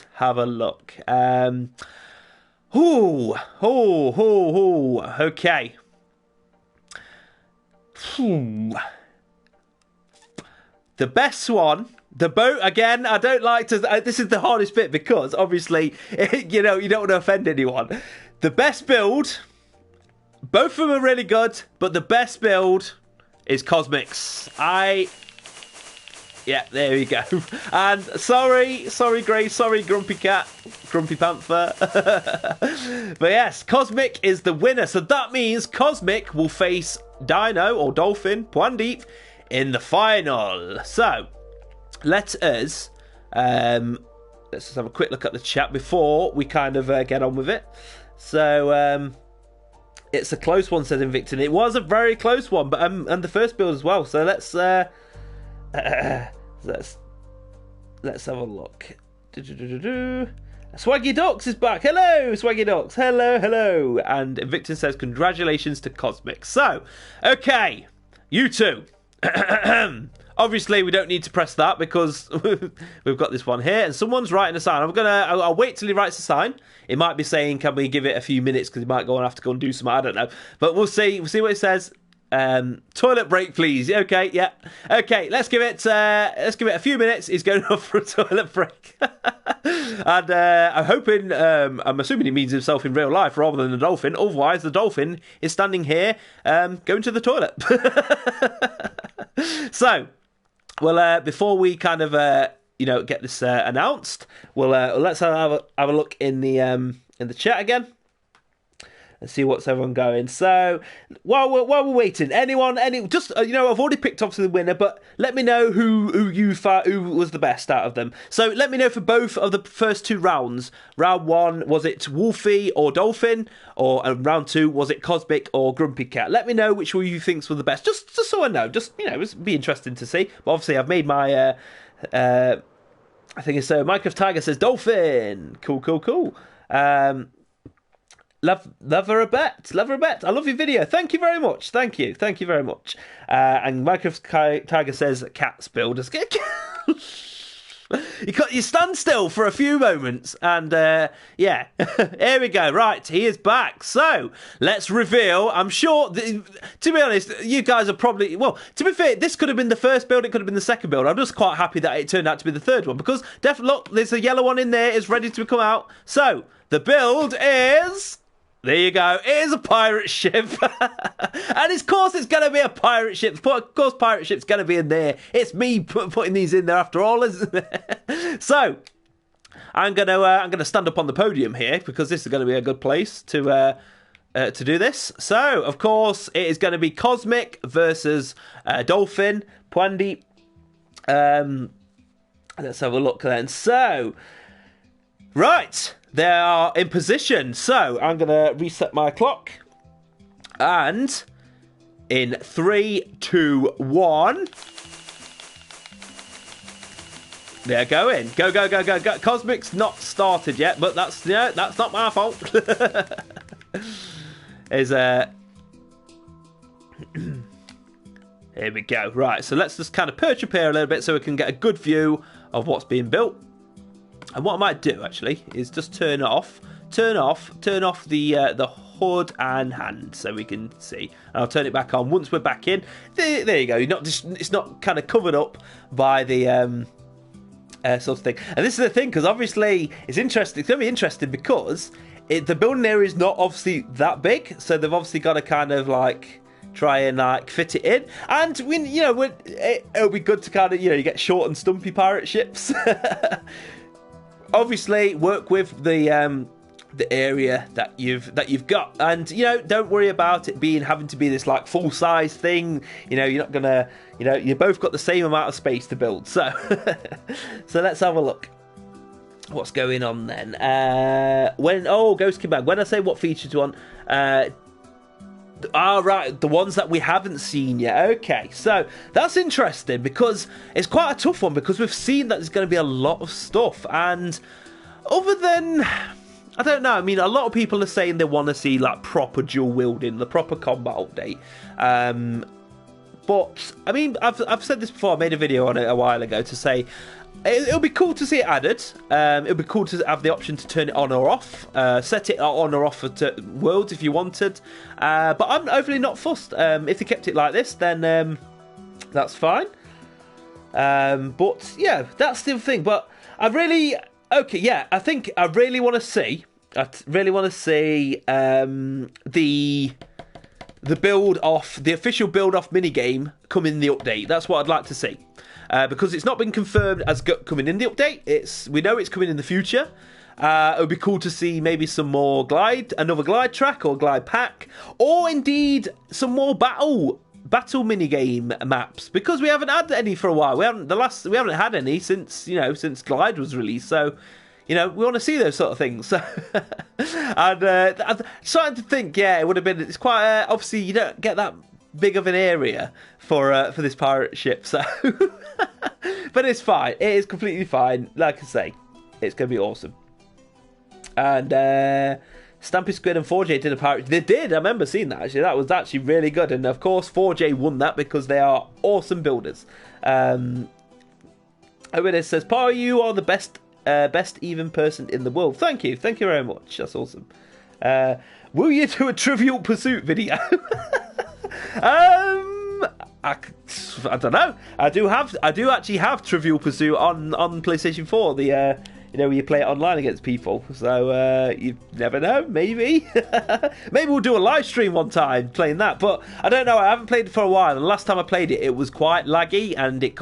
The best one, the boat, again, I don't like to, this is the hardest bit, because obviously, you don't want to offend anyone. The best build, both of them are really good, but the best build is Cosmics. Yeah, there we go. And sorry Grace, sorry Grumpy Cat, Grumpy Panther. But yes, Cosmic is the winner. So that means Cosmic will face Dino or Dolphin, Pwandeep, in the final. So let's just have a quick look at the chat before we kind of get on with it. So it's a close one, says Invictus. It was a very close one, but and the first build as well. So let's have a look. Swaggy Ducks is back. Hello, Swaggy Ducks. Hello. And Invictus says congratulations to Cosmic. So, okay, you two. Obviously, we don't need to press that because we've got this one here, and someone's writing a sign. I'll wait till he writes a sign. It might be saying, "Can we give it a few minutes?" Because he might go and have to go and do something. I don't know, but we'll see. We'll see what it says. Toilet break, please. Okay, yeah. Okay, let's give it a few minutes. He's going off for a toilet break, and I'm hoping. I'm assuming he means himself in real life rather than the dolphin. Otherwise, the dolphin is standing here, going to the toilet. So, well, before we kind of get this announced, let's have a look in the chat again. And see what's everyone going. So while we're waiting, I've already picked obviously the winner, but let me know who was the best out of them. So let me know for both of the first 2 rounds. Round 1, was it Wolfie or Dolphin, or round 2 was it Cosmic or Grumpy Cat? Let me know which one you think's were the best. Just so I know. It'd be interesting to see. But obviously I've made my I think it's Minecraft Tiger says Dolphin. Cool. Love her a bet. I love your video. Thank you very much. Thank you very much. And Minecraft Tiger says cats builders. You stand still for a few moments, and here we go. Right, he is back. So let's reveal. I'm sure, to be honest, you guys are probably, to be fair, this could have been the first build, it could have been the second build. I'm just quite happy that it turned out to be the third one, because definitely, look, there's a yellow one in there, it's ready to come out. So the build is... There you go. It is a pirate ship. And of course it's going to be a pirate ship. Of course pirate ship's going to be in there. It's me putting these in there after all, isn't it? So, I'm going to stand up on the podium here, because this is going to be a good place to do this. So, of course, it is going to be Cosmic versus Dolphin. Pwandy. Let's have a look then. So, right. They are in position. So, I'm going to reset my clock. And in 3, 2, 1. They're going. Go. Cosmic's not started yet, but that's not my fault. Here we go. Right, so let's just kind of perch up here a little bit so we can get a good view of what's being built. And what I might do, actually, is just turn off the hood and hand so we can see. And I'll turn it back on once we're back in. There you go. It's not kind of covered up by the sort of thing. And this is the thing, because obviously it's interesting. It's going to be interesting because the building area is not obviously that big, so they've obviously got to kind of like try and like fit it in. And it'll be good to kind of you get short and stumpy pirate ships. Obviously, work with the area that you've got, and don't worry about it having to be this like full size thing. You're not gonna, you both got the same amount of space to build. So, so let's have a look. What's going on then? Ghost came back. When I say what features you want, right, the ones that we haven't seen yet. Okay, so that's interesting because it's quite a tough one, because we've seen that there's going to be a lot of stuff, and other than, I don't know, I mean, a lot of people are saying they want to see like proper dual wielding, the proper combat update. But I mean, I've said this before. I made a video on it a while ago to say it'll be cool to see it added. It'll be cool to have the option to turn it on or off, set it on or off for worlds if you wanted. But I'm overly not fussed. If they kept it like this, then that's fine. But yeah, that's the thing. But I really, I think I really want to see. The build off, the official build off minigame come in the update. That's what I'd like to see. Because it's not been confirmed as coming in the update. We know it's coming in the future. It would be cool to see maybe some more another glide track or glide pack, or indeed some more battle minigame maps, because we haven't had any for a while. We haven't had any since Glide was released. So we want to see those sort of things. So, and I'm starting to think, it would have been. It's quite obviously you don't get that big of an area for this pirate ship, so but it's fine. It is completely fine. Like I say, it's gonna be awesome. And Stampy Squid and 4J did a pirate. They did. I remember seeing that. Actually, that was actually really good. And of course, 4J won that because they are awesome builders. It says, Parr, you are the best even person in the world. Thank you very much. That's awesome. Will you do a Trivial Pursuit video? I don't know. I do actually have Trivial Pursuit on PlayStation 4. you know, you play it online against people. So you never know, maybe. Maybe we'll do a live stream one time playing that. But I don't know, I haven't played it for a while. And the last time I played it, it was quite laggy, and it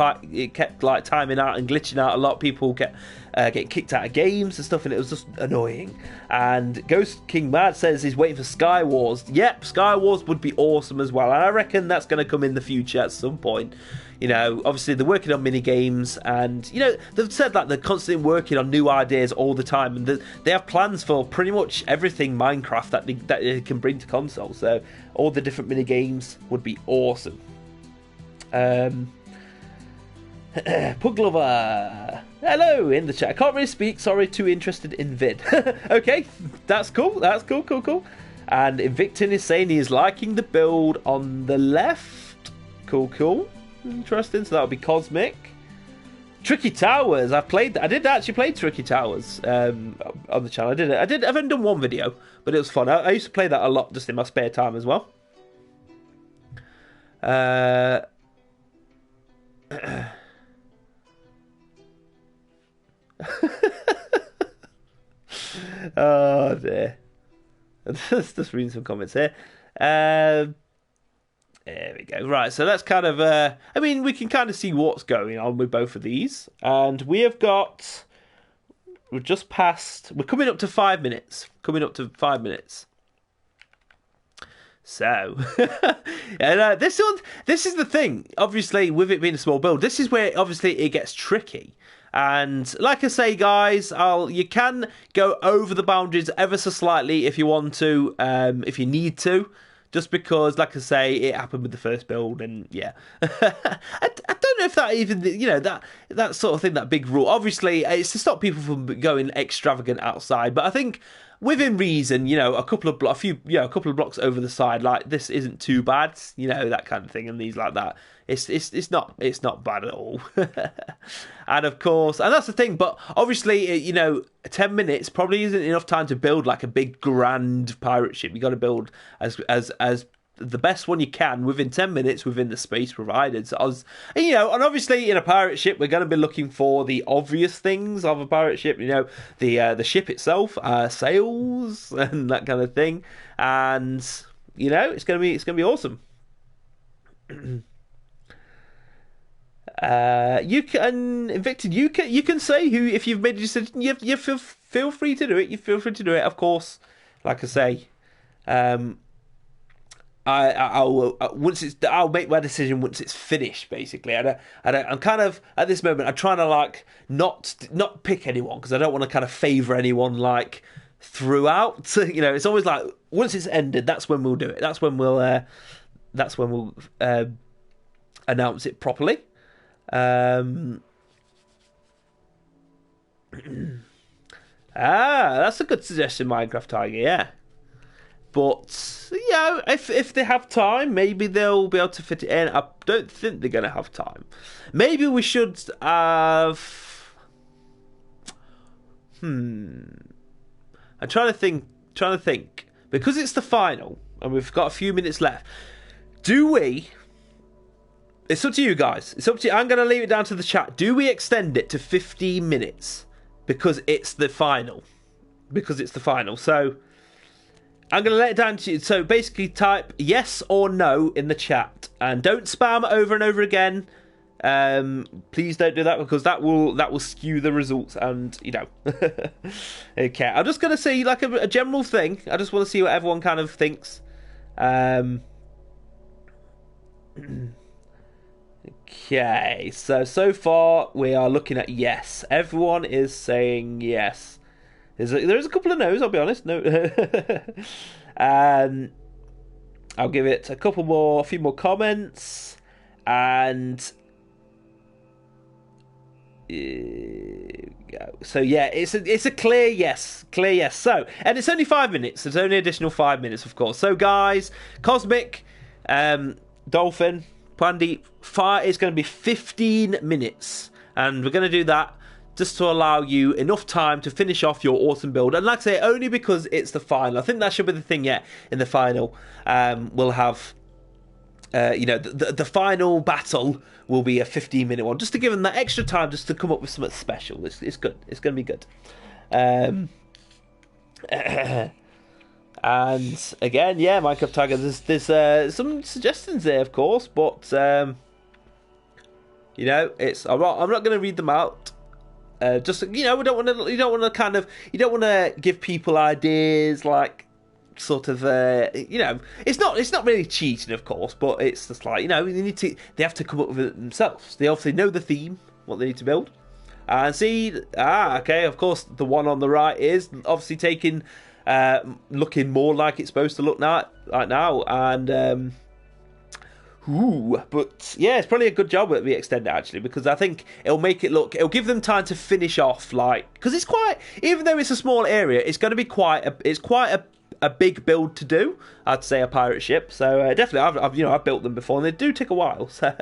kept like timing out and glitching out. A lot of people get kicked out of games and stuff, and it was just annoying. And Ghost King Mad says he's waiting for Sky Wars. Yep, Sky Wars would be awesome as well, and I reckon that's going to come in the future at some point. You know, obviously they're working on mini games, and you know they've said that they're constantly working on new ideas all the time, and they have plans for pretty much everything Minecraft that they can bring to console. So all the different mini games would be awesome. Puglover, hello in the chat. I can't really speak. Sorry, too interested in vid. Okay, that's cool. That's cool. And Invictin is saying he is liking the build on the left. Cool. Interesting. So that'll be Cosmic. Tricky Towers. I did actually play Tricky Towers on the channel. I've only done one video, but it was fun. I used to play that a lot just in my spare time as well. Oh dear. Let's just read some comments here. There we go. Right, so that's kind of I mean, we can kind of see what's going on with both of these, and we're coming up to 5 minutes. So, and this is the thing. Obviously, with it being a small build, this is where obviously it gets tricky. And like I say, guys, you can go over the boundaries ever so slightly if you want to, if you need to. Just because, like I say, it happened with the first build, and yeah. I don't know if that even, you know, that sort of thing, that big rule. Obviously, it's to stop people from going extravagant outside, but I think within reason, you know, a couple of blocks over the side, like this isn't too bad, you know, that kind of thing, and these like that. It's not bad at all. And of course, and that's the thing, but obviously, you know, 10 minutes probably isn't enough time to build like a big grand pirate ship. You got to build as the best one you can within 10 minutes within the space provided. So you know, and obviously in a pirate ship, we're going to be looking for the obvious things of a pirate ship, you know, the ship itself, sails and that kind of thing. And, you know, it's going to be awesome. You can, Invicted, you can say who, if you've made a decision, you feel free to do it. You feel free to do it, of course. Like I say, I'll make my decision once it's finished. Basically, I'm kind of at this moment. I'm trying to like not pick anyone because I don't want to kind of favour anyone like throughout. You know, it's always like once it's ended, that's when we'll do it. That's when we'll announce it properly. That's a good suggestion, Minecraft Tiger. Yeah, but you know, if they have time, maybe they'll be able to fit it in. I don't think they're gonna have time. Maybe we should have. I'm trying to think because it's the final and we've got a few minutes left. Do we? It's up to you guys. It's up to you. I'm going to leave it down to the chat. Do we extend it to 15 minutes? Because it's the final. So, I'm going to let it down to you. So, basically type yes or no in the chat. And don't spam over and over again. Please don't do that because that will skew the results and, you know. Okay, I'm just going to say like a general thing. I just want to see what everyone kind of thinks. Okay, so far we are looking at yes. Everyone is saying yes. There's a couple of no's, I'll be honest. No. I'll give it a few more comments, and go. So yeah, it's a clear yes. So, and it's only 5 minutes. There's only additional 5 minutes, of course. So guys, Cosmic, Dolphin, Pandy, fire is going to be 15 minutes, and we're going to do that just to allow you enough time to finish off your awesome build. And like I say, only because it's the final. I think that should be the thing. Yeah, in the final, we'll have you know, the final battle will be a 15-minute one, just to give them that extra time just to come up with something special. It's good. It's going to be good. And again, yeah, Minecraft Tiger. There's some suggestions there, of course, but you know, I'm not going to read them out. Just, you know, you don't want to give people ideas like sort of you know, it's not really cheating, of course, but it's just like, you know, they have to come up with it themselves. They obviously know the theme, what they need to build, and see. Okay, of course, the one on the right is obviously taking looking more like it's supposed to look now, right now, and but yeah, it's probably a good job at the extender actually, because I think it'll give them time to finish off, like, because it's quite, even though it's a small area, it's going to be quite a big build to do. I'd say a pirate ship, so definitely I've built them before, and they do take a while. So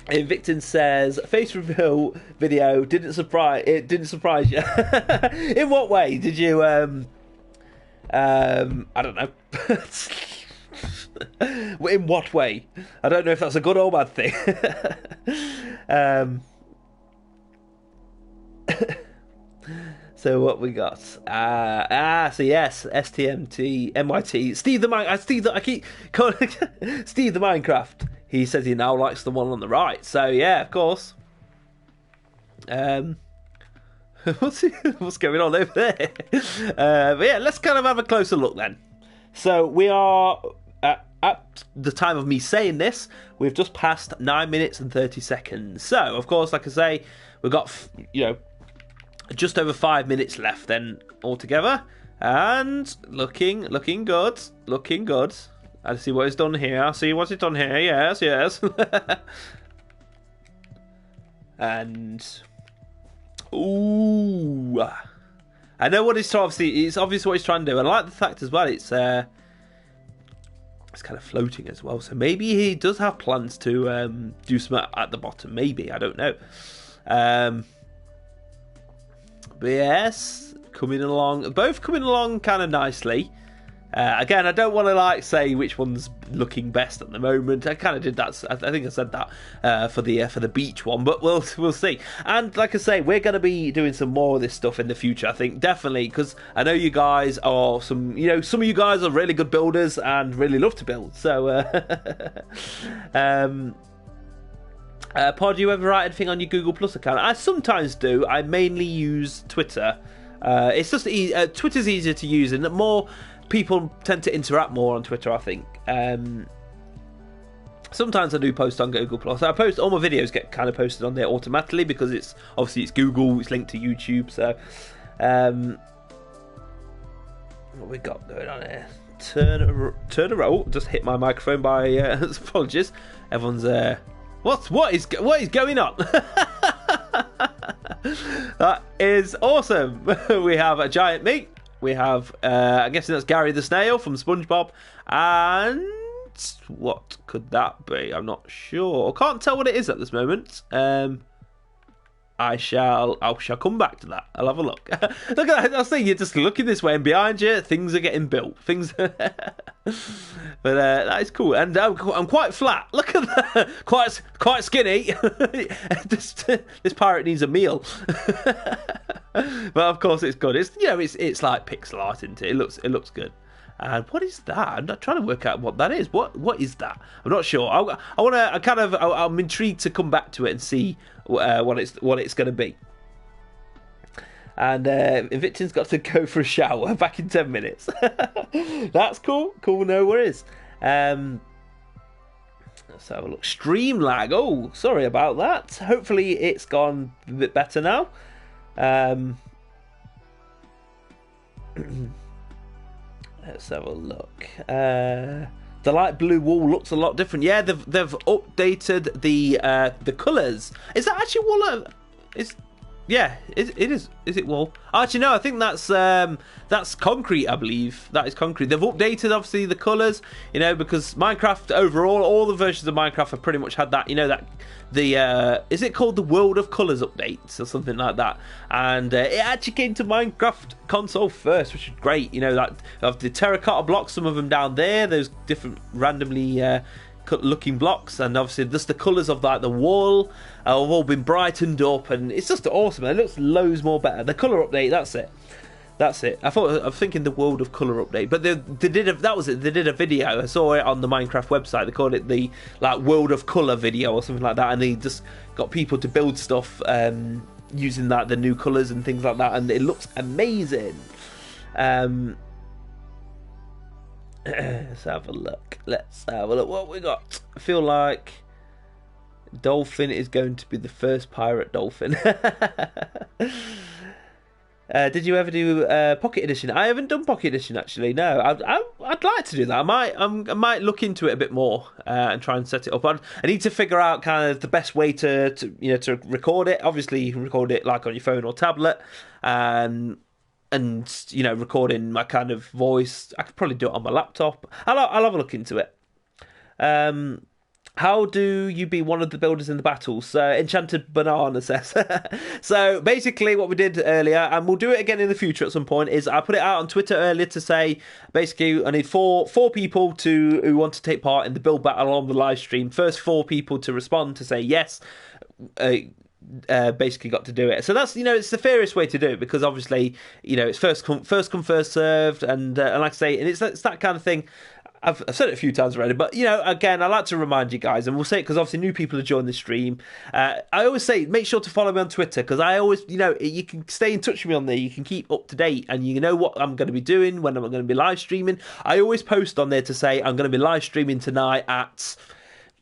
Victon says face reveal video didn't surprise you. In what way did you I don't know. In what way? I don't know if that's a good or bad thing. So what we got? So yes, STMT MYT Steve I keep calling Steve the Minecraft. He says he now likes the one on the right. So yeah, of course. What's going on over there? But yeah, let's kind of have a closer look then. So we are at the time of me saying this, we've just passed 9 minutes and 30 seconds. So of course, like I say, we've got, you know, just over 5 minutes left then altogether, and looking good. I see what he's done here. I see what's it done here. Yes. And ooh, I know what he's trying. Obviously, it's obvious what he's trying to do. And I like the fact as well. It's kind of floating as well. So maybe he does have plans to do something at the bottom. Maybe, I don't know. But yes, both coming along kind of nicely. Again, I don't want to like say which one's looking best at the moment. I kind of did that. I think I said that for the beach one, but we'll see. And like I say, we're going to be doing some more of this stuff in the future. I think definitely, because I know you guys are some of you guys are really good builders and really love to build. So, Parr, do you ever write anything on your Google Plus account? I sometimes do. I mainly use Twitter. It's just Twitter's easier to use, and more people tend to interact more on Twitter, I think. Sometimes I do post on Google Plus. I post all my videos get kind of posted on there automatically because it's Google. It's linked to YouTube. So, what we got going on here? Turn around. Just hit my microphone by apologies. Everyone's what is going on? That is awesome. We have a giant meat. We have, I'm guessing that's Gary the Snail from SpongeBob. And what could that be? I'm not sure. I can't tell what it is at this moment. I shall come back to that. I'll have a look. Look at that. I was thinking, you're just looking this way, and behind you, things are getting built. But that is cool. And I'm quite flat. Look at that. Quite skinny. This pirate needs a meal. But of course, it's good. It's like pixel art, isn't it? It looks good. And what is that? I'm not trying to work out what that is. What is that? I'm not sure. I'm intrigued to come back to it and see what it's going to be. And Invicton's got to go for a shower back in 10 minutes. That's cool. Cool, no worries. Let's have a look. Stream lag. Oh, sorry about that. Hopefully it's gone a bit better now. Let's have a look. The light blue wall looks a lot different. Yeah, they've updated the colours. Is that actually wall? Yeah, it is. Is it wool? Actually, no. I think that's concrete. I believe that is concrete. They've updated obviously the colours, you know, because Minecraft overall, all the versions of Minecraft have pretty much had that. You know that is it called the World of Colours updates or something like that? And it actually came to Minecraft console first, which is great. You know that of the terracotta blocks, some of them down there, those different randomly looking blocks, and obviously just the colours of like the wall have all been brightened up, and it's just awesome. It looks loads more better. The colour update, that's it. I was thinking the World of Colour update, but they did They did a video. I saw it on the Minecraft website. They called it the like World of Colour video or something like that, and they just got people to build stuff using that the new colours and things like that, and it looks amazing. Let's have a look. What we got? I feel like Dolphin is going to be the first pirate dolphin. Did you ever do Pocket Edition? I haven't done Pocket Edition actually. No, I'd like to do that. I might look into it a bit more and try and set it up. I need to figure out kind of the best way to record it. Obviously, you can record it like on your phone or tablet. And you know, recording my kind of voice, I could probably do it on my laptop. I'll have a look into it. How do you be one of the builders in the battles? Enchanted Banana says. So basically what we did earlier, and we'll do it again in the future at some point, is I put it out on Twitter earlier to say, basically I need four people who want to take part in the build battle on the live stream. First 4 people to respond to say yes, basically got to do it. So that's, you know, it's the fairest way to do it, because obviously, you know, it's first come first served, and like I say, and it's that kind of thing. I've said it a few times already, but, you know, again, I like to remind you guys, and we'll say it because obviously new people have joined the stream. I always say, make sure to follow me on Twitter, because I always, you know, you can stay in touch with me on there, you can keep up to date, and you know what I'm going to be doing, when I'm going to be live streaming. I always post on there to say I'm going to be live streaming tonight at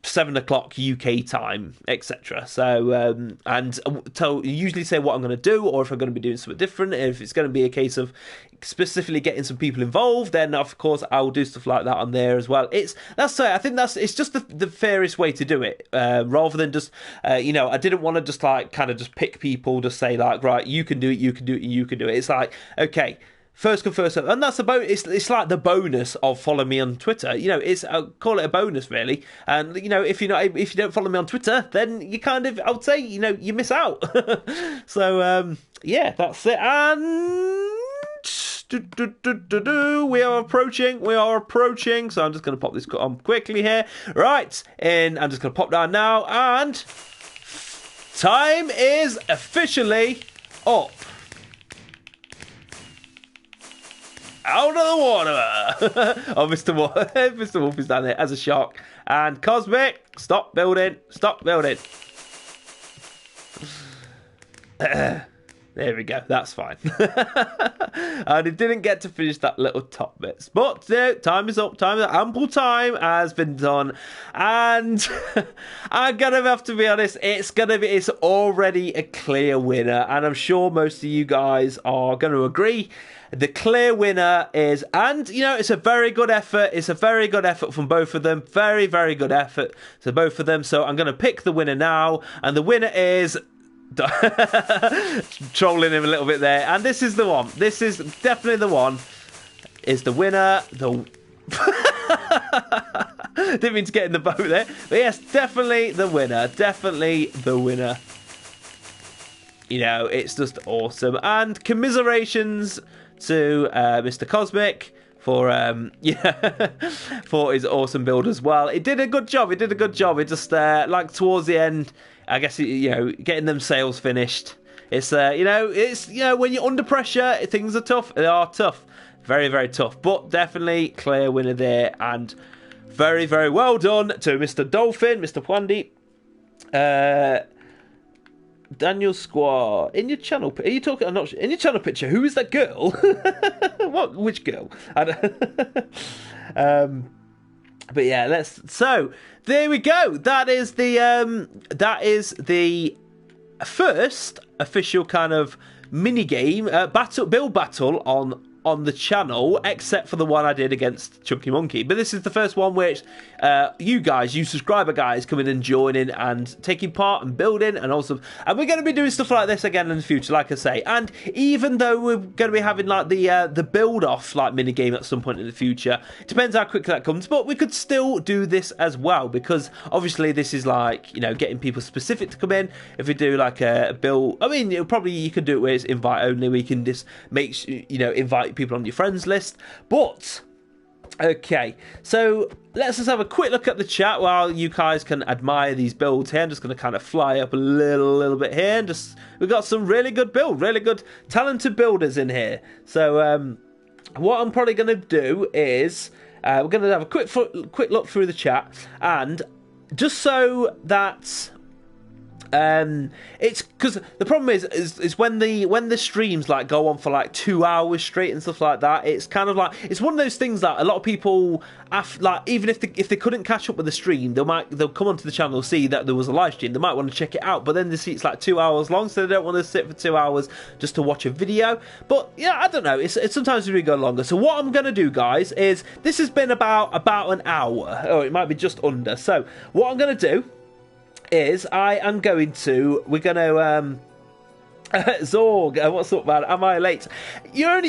7 o'clock UK time, etc. So, and usually say what I'm going to do, or if I'm going to be doing something different. If it's going to be a case of specifically getting some people involved, then of course I will do stuff like that on there as well. I think it's just the fairest way to do it, rather than just you know, I didn't want to just like kind of just pick people, just say like, right, you can do it, you can do it, you can do it. It's like, okay, first come first serve, and that's about. It's like the bonus of follow me on Twitter. You know, I call it a bonus really. And you know, if you don't follow me on Twitter, then you kind of, I would say, you know, you miss out. So yeah, that's it. And we are approaching. So I'm just going to pop this on quickly here. Right, and I'm just going to pop down now, and time is officially up. Out of the water! Oh, Mr. Wolf. Mr. Wolf is down there as a shark. And Cosmic, stop building. There we go, that's fine. And it didn't get to finish that little top bits. But time is up, ample time has been done. And I'm gonna have to be honest, it's already a clear winner. And I'm sure most of you guys are gonna agree. The clear winner is, and you know, it's a very good effort. It's a very good effort from both of them. Very, very good effort to both of them. So I'm going to pick the winner now, and the winner is trolling him a little bit there. And this is the one. This is definitely the one. Is the winner didn't mean to get in the boat there, but yes, definitely the winner. Definitely the winner. You know, it's just awesome. And commiserations to Mr. Cosmic for for his awesome build as well. It did a good job. It just like towards the end, I guess, you know, getting them sales finished. It's you know, when you're under pressure, things are tough. They are tough, very, very tough. But definitely clear winner there, and very, very well done to Mr. Dolphin, Mr. Pwandy. Daniel Squad, in your channel, are you talking? I'm not sure. In your channel picture, who is that girl? What? Which girl? But yeah, so there we go. That is the first official kind of mini game build battle on on the channel, except for the one I did against Chunky Monkey. But this is the first one which you subscriber guys, coming and joining and taking part and building, and we're going to be doing stuff like this again in the future, like I say. And even though we're going to be having like the build off like mini game at some point in the future, it depends how quickly that comes. But we could still do this as well, because obviously this is like, you know, getting people specific to come in. If we do like a build, I mean, you could do it where it's invite only. We can just make, you know, invite people on your friends list. But okay, so let's just have a quick look at the chat while you guys can admire these builds here. I'm just going to kind of fly up a little bit here, and we've got some really good really good talented builders in here. So what I'm probably going to do is we're going to have a quick look through the chat, and just so that it's because the problem is when the streams like go on for like 2 hours straight and stuff like that. It's kind of like, it's one of those things that a lot of people like, even if they couldn't catch up with the stream, they'll come onto the channel, see that there was a live stream, they might want to check it out, but then they see it's like 2 hours long, so they don't want to sit for 2 hours just to watch a video. But yeah, I don't know, it's sometimes we go longer. So what I'm gonna do, guys, is this has been about an hour, or it might be just under. So what I'm gonna do is we're gonna Zorg, what's up, man? Am I late? You're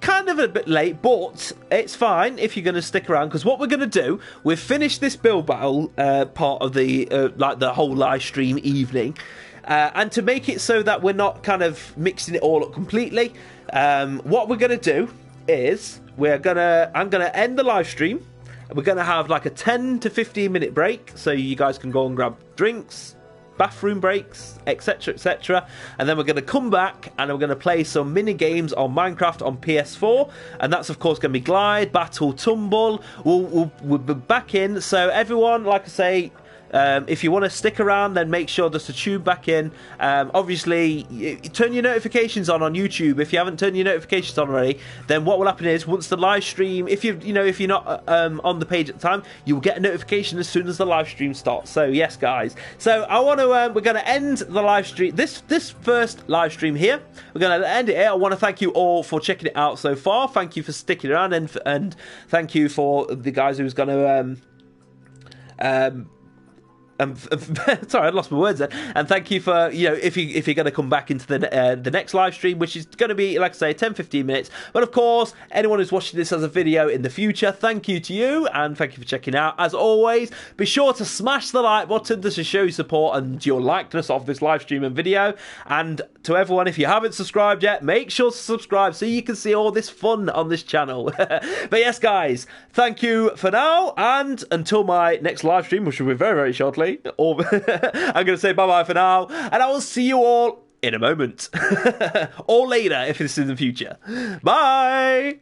kind of a bit late, but it's fine if you're going to stick around, because what we're going to do, we've finished this build battle part of the like the whole live stream evening, and to make it so that we're not kind of mixing it all up completely, what we're going to do is I'm going to end the live stream. We're going to have like a 10 to 15 minute break, so you guys can go and grab drinks, bathroom breaks, etc. And then we're going to come back and we're going to play some mini games on Minecraft on PS4, and that's of course going to be Glide, Battle, Tumble. We'll be back in. So everyone, like I say, if you want to stick around, then make sure just to tune back in. Obviously, turn your notifications on YouTube. If you haven't turned your notifications on already, then what will happen is once the live stream, if you're not on the page at the time, you'll get a notification as soon as the live stream starts. So yes, guys. So we're going to end the live stream. This first live stream here, we're going to end it here. I want to thank you all for checking it out so far. Thank you for sticking around, and thank you for the guys who's going to sorry, I lost my words then. And thank you for, if you're going to come back into the next live stream, which is going to be, like I say, 10-15 minutes. But of course, anyone who's watching this as a video in the future, thank you to you, and thank you for checking out. As always, be sure to smash the like button to show your support and your likeness of this live stream and video. And to everyone, if you haven't subscribed yet, make sure to subscribe so you can see all this fun on this channel. But yes, guys, thank you for now, and until my next live stream, which will be very, very shortly. I'm going to say bye-bye for now, and I will see you all in a moment. Or later, if it's in the future. Bye!